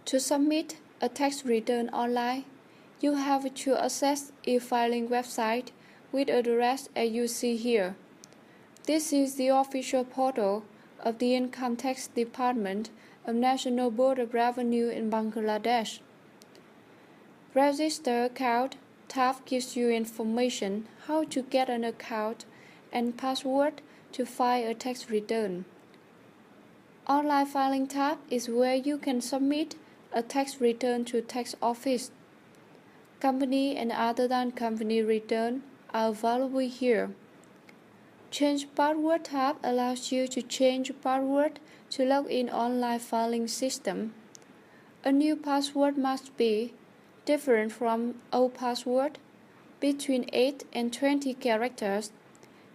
To submit a tax return online, you have to access e-filing website with address as you see here. This is the official portal of the Income Tax Department of National Board of Revenue in Bangladesh. Register account tab gives you information how to get an account and password to file a tax return. Online filing tab is where you can submit a tax return to tax office. Company and other than company return are available here. Change password tab allows you to change password to log in online filing system. A new password must be different from old password, between 8 and 20 characters,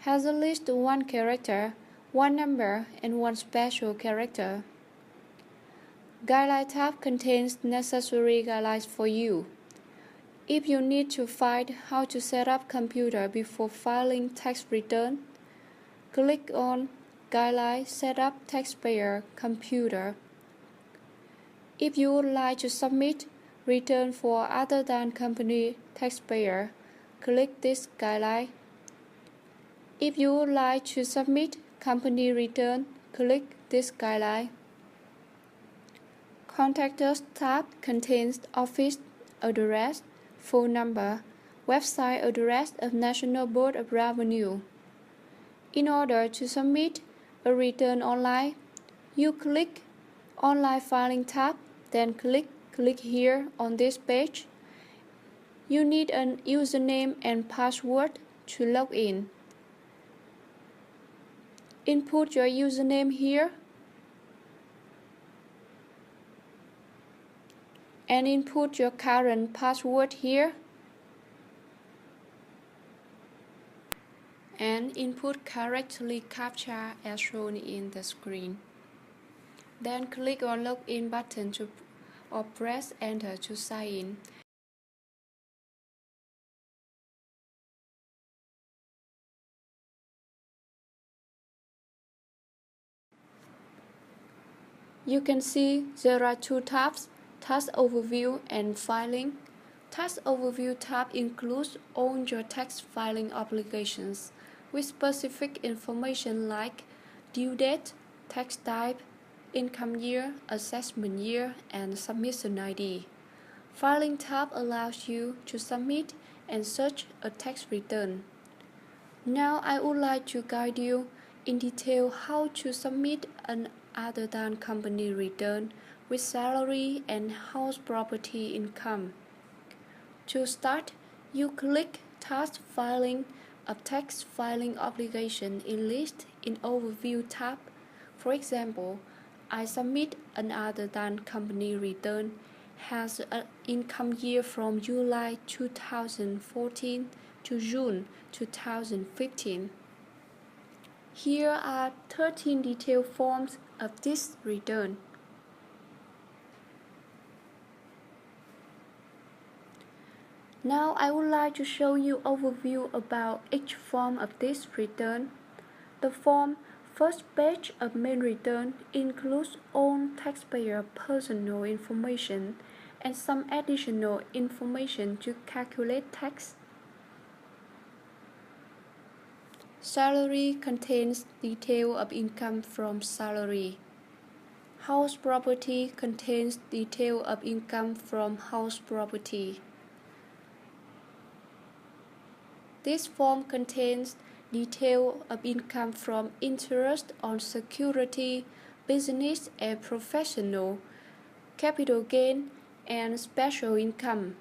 has at least one character, one number, and one special character. Guideline tab contains necessary guidelines for you. If you need to find how to set up computer before filing tax return, click on Guideline Set up Taxpayer Computer. If you would like to submit return for other than company taxpayer, click this guideline. If you would like to submit company return, click this guideline. Contact Us tab contains office address, phone number, website address of National Board of Revenue. In order to submit a return online, you click Online Filing tab, then click here on this page. You need a username and password to log in. Input your username here and input your current password here and input correctly CAPTCHA as shown in the screen. Then click on Login button or press Enter to sign in. You can see there are two tabs, Tax Overview and Filing. Tax Overview tab includes all your tax filing obligations with specific information like due date, tax type, income year, assessment year, and submission ID. Filing tab allows you to submit and search a tax return. Now I would like to guide you in detail how to submit an other than company return with salary and house property income. To start, you click Tax Filing of Tax Filing Obligation in List in Overview tab. For example, I submit an other than company return has an income year from July 2014 to June 2015. Here are 13 detailed forms of this return. Now I would like to show you overview about each form of this return. The form first page of main return includes all taxpayer personal information and some additional information to calculate tax. Salary contains detail of income from salary. House property contains detail of income from house property. This form contains detail of income from interest on security, business and professional, capital gain, and special income.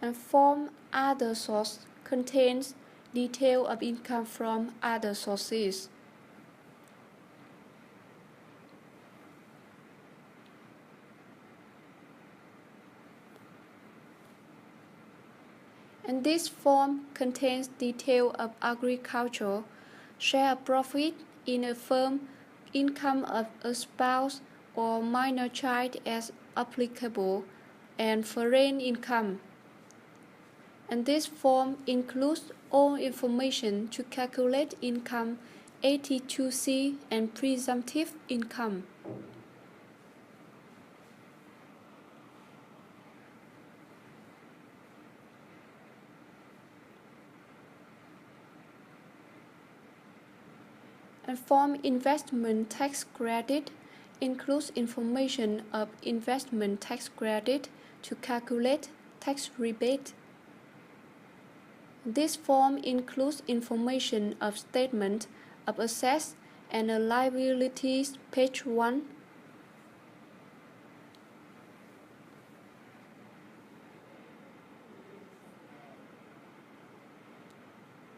And form Other Source contains detail of income from other sources. And this form contains detail of agriculture, share of profit in a firm, income of a spouse or minor child as applicable, and foreign income. And this form includes all information to calculate income, 82C, and presumptive income. And form investment tax credit includes information of investment tax credit to calculate tax rebate. This form includes information of statement of assets and liabilities, page 1.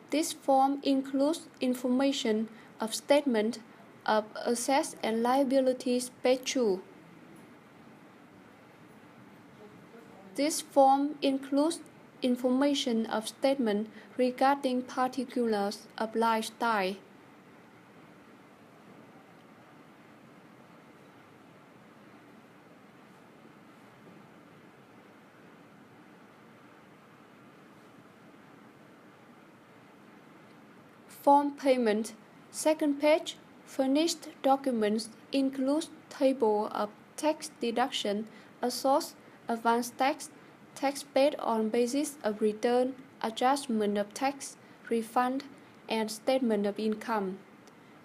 This form includes information of statement of assets and liabilities, page 2. This form includes information of statement regarding particulars of lifestyle. Form payment, second page. Furnished documents include table of tax deduction, a source, advance tax, tax paid on basis of return, adjustment of tax, refund, and statement of income.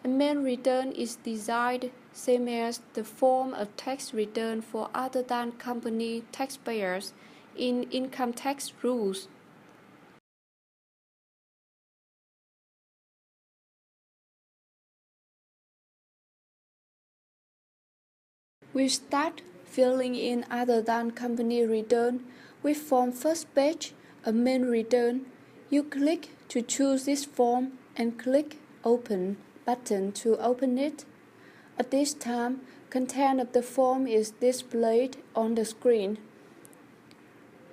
A main return is designed same as the form of tax return for other than company taxpayers in income tax rules. We start filling in other than company return with form first page, a main return. You click to choose this form and click Open button to open it. At this time, content of the form is displayed on the screen.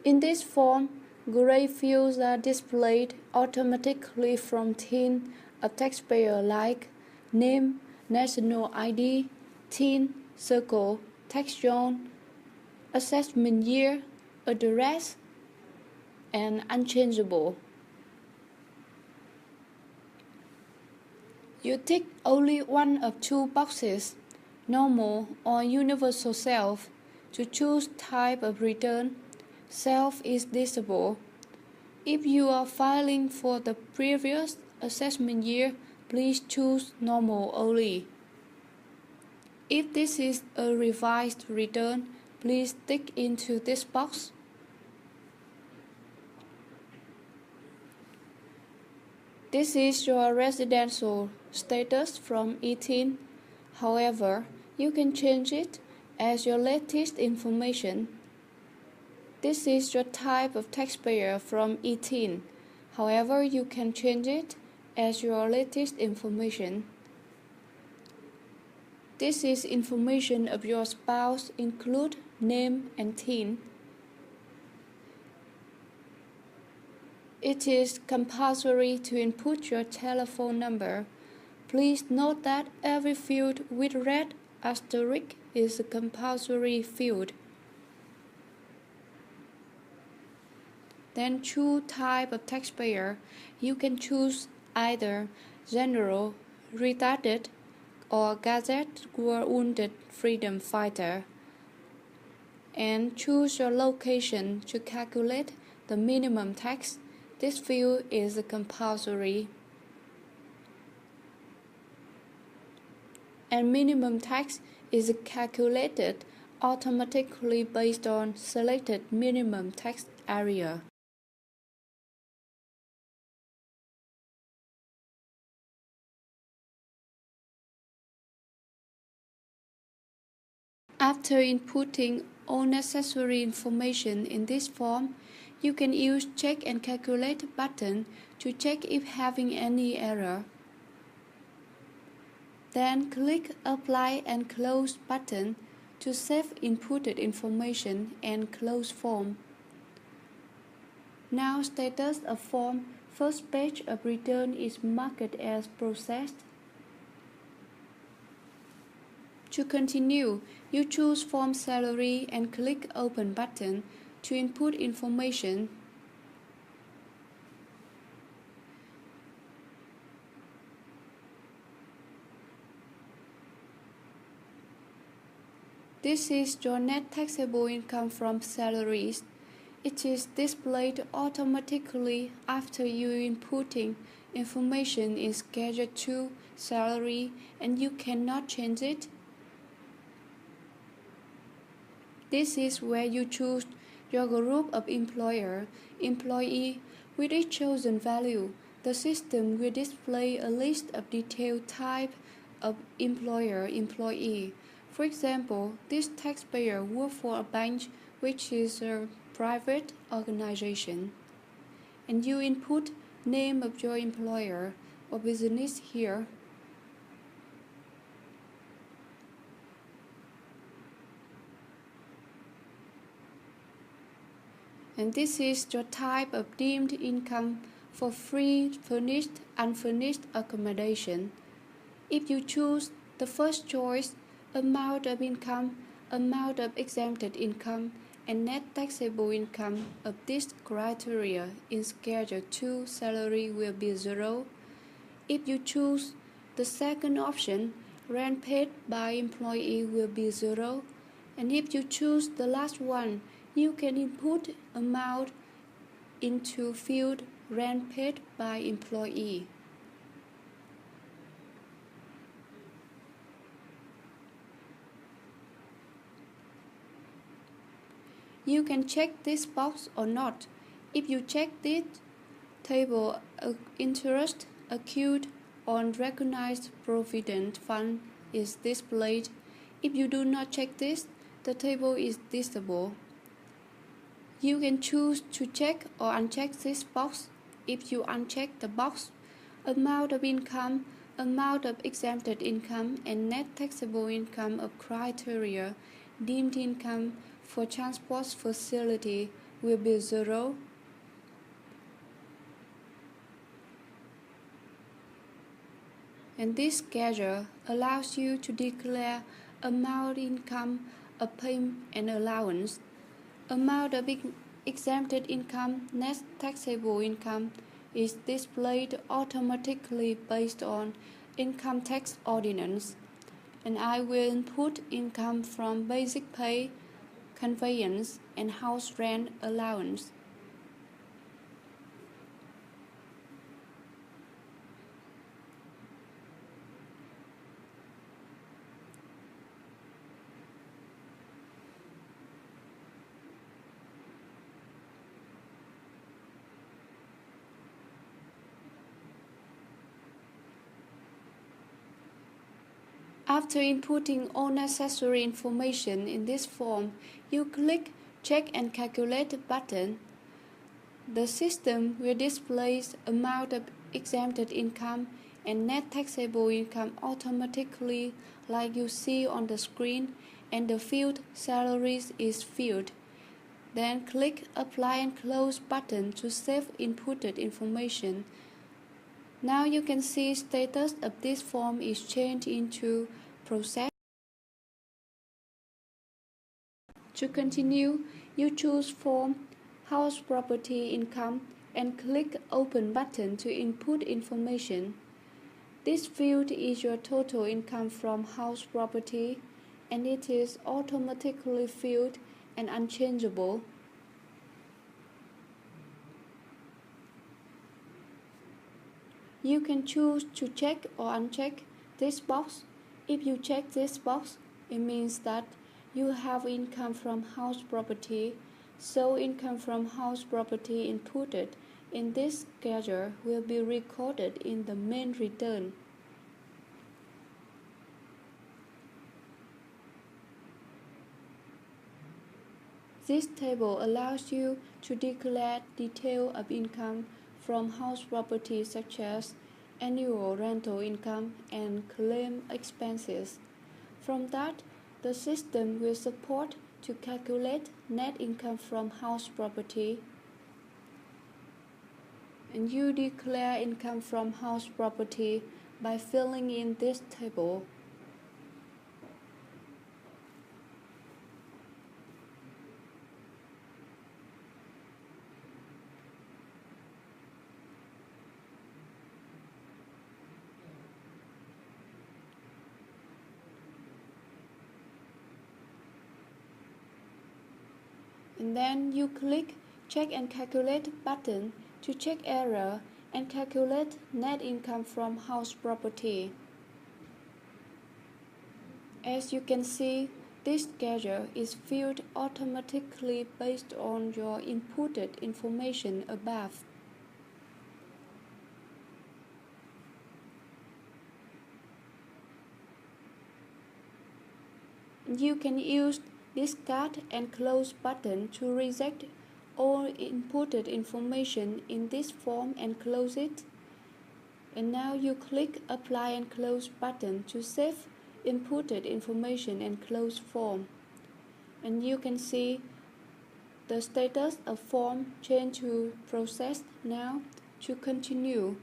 In this form, gray fields are displayed automatically from TIN, a taxpayer like name, national ID, TIN, circle, tax zone, assessment year, address, and unchangeable. You tick only one of two boxes, normal or universal self, to choose type of return. Self is disabled. If you are filing for the previous assessment year, please choose normal only. If this is a revised return, please tick into this box. This is your residential status from 18. However, you can change it as your latest information. This is your type of taxpayer from 18. However, you can change it as your latest information. This is information of your spouse, include name and TIN. It is compulsory to input your telephone number. Please note that every field with red asterisk is a compulsory field. Then choose type of taxpayer. You can choose either general, retarded, or Gazette War Wounded Freedom Fighter. And choose your location to calculate the minimum tax. This field is compulsory. And minimum tax is calculated automatically based on selected minimum tax area. After inputting all necessary information in this form, you can use Check and Calculate button to check if having any error. Then click Apply and Close button to save inputted information and close form. Now status of form first page of return is marked as processed. To continue, you choose Form Salary and click Open button to input information. This is your net taxable income from salaries. It is displayed automatically after you inputting information in Schedule 2 salary and you cannot change it. This is where you choose your group of employee with each chosen value. The system will display a list of detailed type of employee. For example, this taxpayer works for a bank, which is a private organization. And you input name of your employer or business here. And this is your type of deemed income for free, furnished, unfurnished accommodation. If you choose the first choice, amount of income, amount of exempted income, and net taxable income of this criteria in Schedule 2 salary will be 0. If you choose the second option, rent paid by employee will be 0. And if you choose the last one, you can input amount into field rent paid by employee. You can check this box or not. If you check this, table interest accrued on recognized provident fund is displayed. If you do not check this, the table is disabled. You can choose to check or uncheck this box. If you uncheck the box, amount of income, amount of exempted income, and net taxable income of criteria deemed income for transport facility will be 0. And this schedule allows you to declare amount income of payment and allowance, amount of exempted income, net taxable income is displayed automatically based on income tax ordinance. And I will input income from basic pay, conveyance, and house rent allowance. After inputting all necessary information in this form, you click Check and Calculate button. The system will display amount of exempted income and net taxable income automatically like you see on the screen, and the field Salaries is filled. Then click Apply and Close button to save inputted information. Now you can see status of this form is changed into Process. To continue, you choose Form House Property Income and click Open button to input information. This field is your total income from house property, and it is automatically filled and unchangeable. You can choose to check or uncheck this box. If you check this box, it means that you have income from house property, so income from house property inputted in this schedule will be recorded in the main return. This table allows you to declare detail of income from house property such as annual rental income and claim expenses. From that, the system will support to calculate net income from house property. And you declare income from house property by filling in this table. And then you click Check and Calculate button to check error and calculate net income from house property. As you can see, this schedule is filled automatically based on your inputted information above. You can use Discard and Close button to reject all inputted information in this form and close it. And now you click Apply and Close button to save inputted information and close form. And you can see the status of form changed to Processed. Now to continue,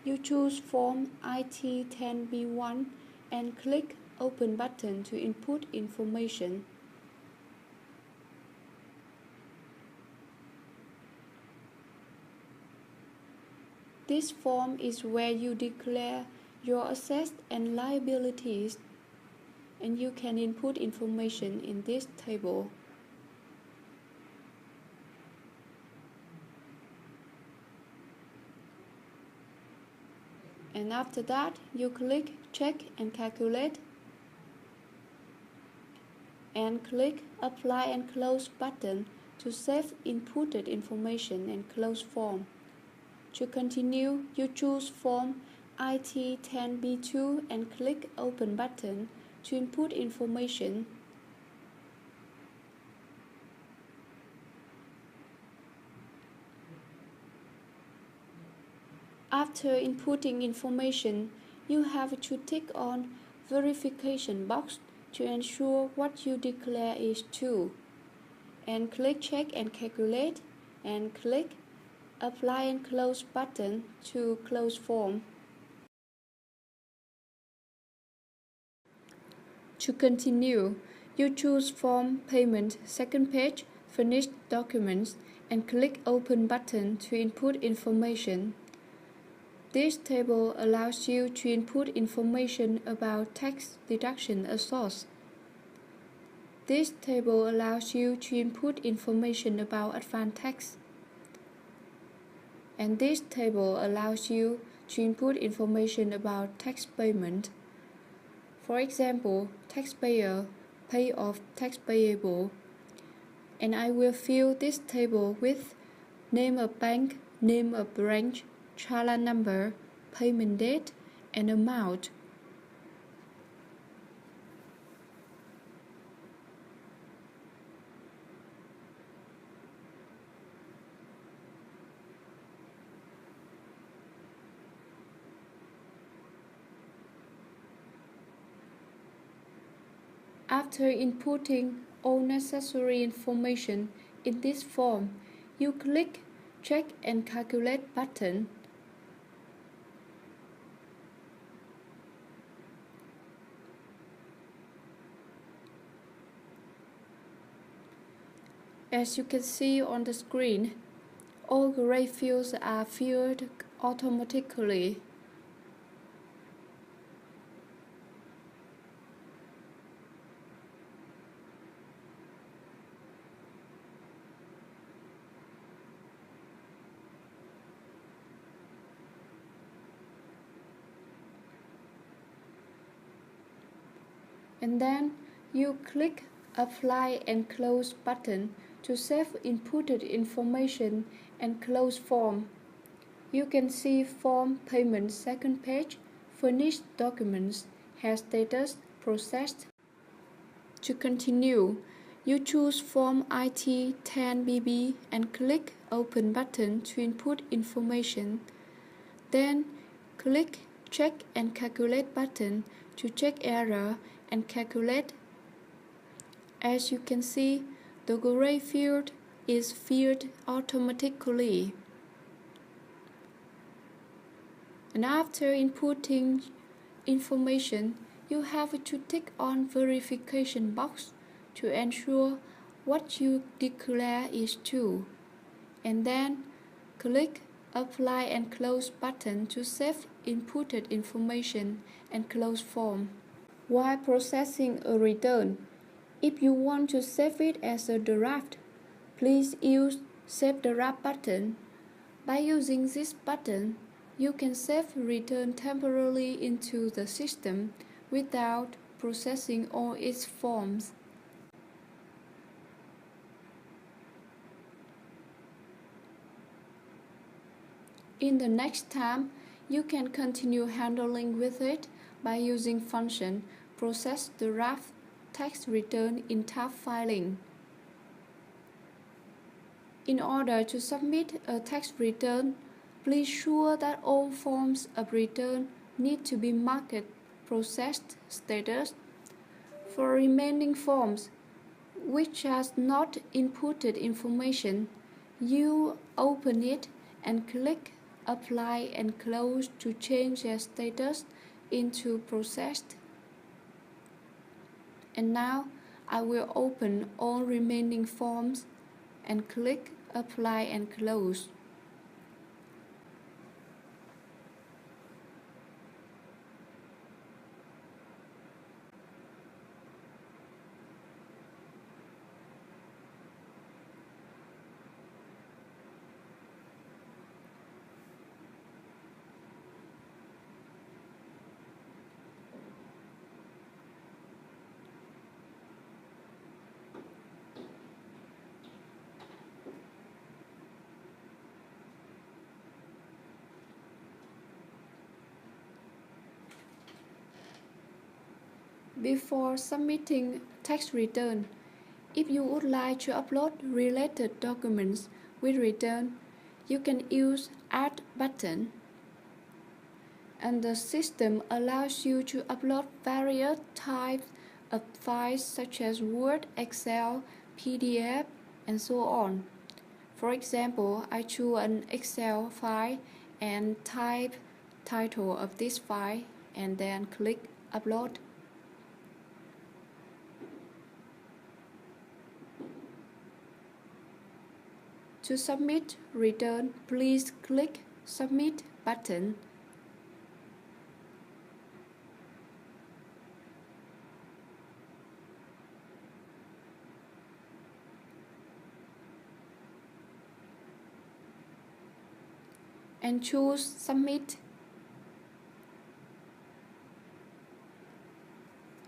you choose form IT10B1 and click Open button to input information. This form is where you declare your assets and liabilities, and you can input information in this table. And after that, you click Check and Calculate and click Apply and Close button to save inputted information and close form. To continue, you choose form IT10B2 and click Open button to input information. After inputting information, you have to tick on Verification box to ensure what you declare is true, and click Check and Calculate and click Apply and Close button to close form. To continue, you choose Form Payment second page, Finish Documents and click Open button to input information. This table allows you to input information about tax deduction as source. This table allows you to input information about advance tax. And this table allows you to input information about tax payment. For example, taxpayer, pay off tax payable. And I will fill this table with name of bank, name of branch, challan number, payment date, and amount. After inputting all necessary information in this form, you click Check and Calculate button. As you can see on the screen, all gray fields are filled automatically. And then you click Apply and Close button to save inputted information and close form. You can see Form Payment second page, Furnished Documents, has status Processed. To continue, you choose Form IT10BB and click Open button to input information. Then click Check and Calculate button to check error and calculate. As you can see, the gray field is filled automatically. And after inputting information, you have to tick on Verification box to ensure what you declare is true. And then click Apply and Close button to save inputted information and close form. While processing a return, if you want to save it as a draft, please use Save draft button. By using this button, you can save return temporarily into the system without processing all its forms. In the next time, you can continue handling with it by using function process draft text return in tab filing. In order to submit a text return, please sure that all forms of return need to be marked processed status. For remaining forms, which has not inputted information, you open it and click Apply and Close to change their status into processed. And now I will open all remaining forms and click Apply and Close. Before submitting text return, if you would like to upload related documents with return, you can use Add button. And the system allows you to upload various types of files such as Word, Excel, PDF, and so on. For example, I choose an Excel file and type title of this file and then click Upload. To submit return, please click Submit button. And choose Submit.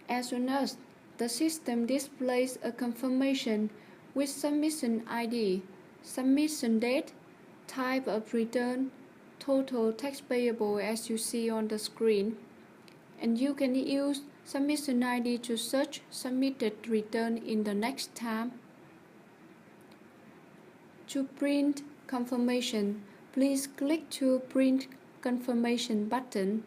As soon as the system displays a confirmation with submission ID, submission date, type of return, total tax payable as you see on the screen, and you can use submission ID to search submitted return in the next tab. To print confirmation, please click to Print Confirmation button.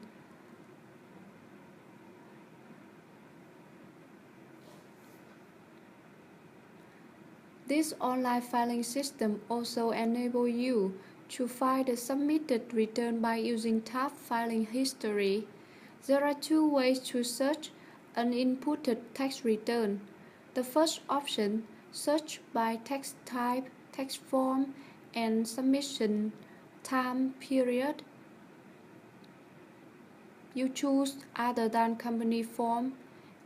This online filing system also enables you to find the submitted return by using tab Filing History. There are two ways to search an inputted tax return. The first option, search by tax type, tax form, and submission time period. You choose other than company form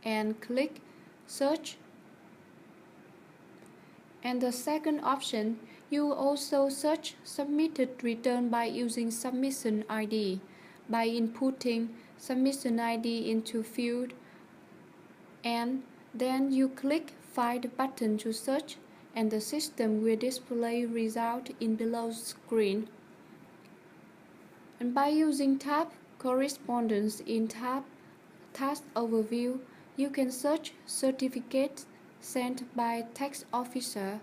and click Search. And the second option, you also search submitted return by using submission ID. By inputting submission ID into field, and then you click Find button to search, and the system will display result in below screen. And by using tab Correspondence in tab Task Overview, you can search certificates sent by tax officer,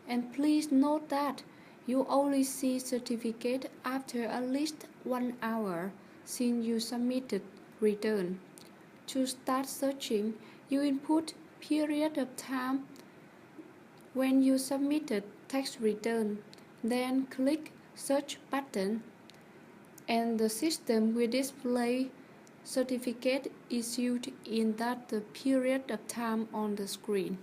and please note that you only see certificate after at least 1 hour since you submitted return. To start searching, you input period of time when you submitted tax return, then click Search button, and the system will display certificate issued in that period of time on the screen.